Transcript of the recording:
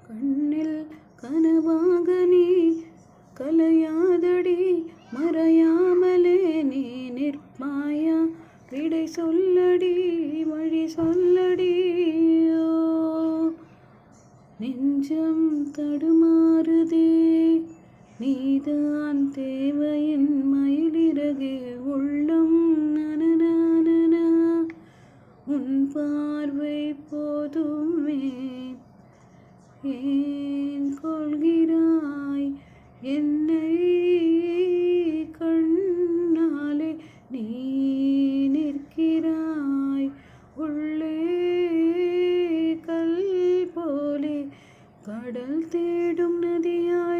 கண்ணில் கனவாக நீ கலையாதடி மறையாமலே நீ நிற்பாயா விடை சொல்லடி வழி சொல்லடியோ நெஞ்சம் தடுமாறுதே நீதான் தேவையின் மயிலிறகு உள்ளம் நனநன உன் பார்வை போதுமே ஏன் கொள்கிறாய் என்னை கண்ணாலே நீ நிற்கிறாய் உள்ளே கல் போலே கடல் தேடும் நதியாய்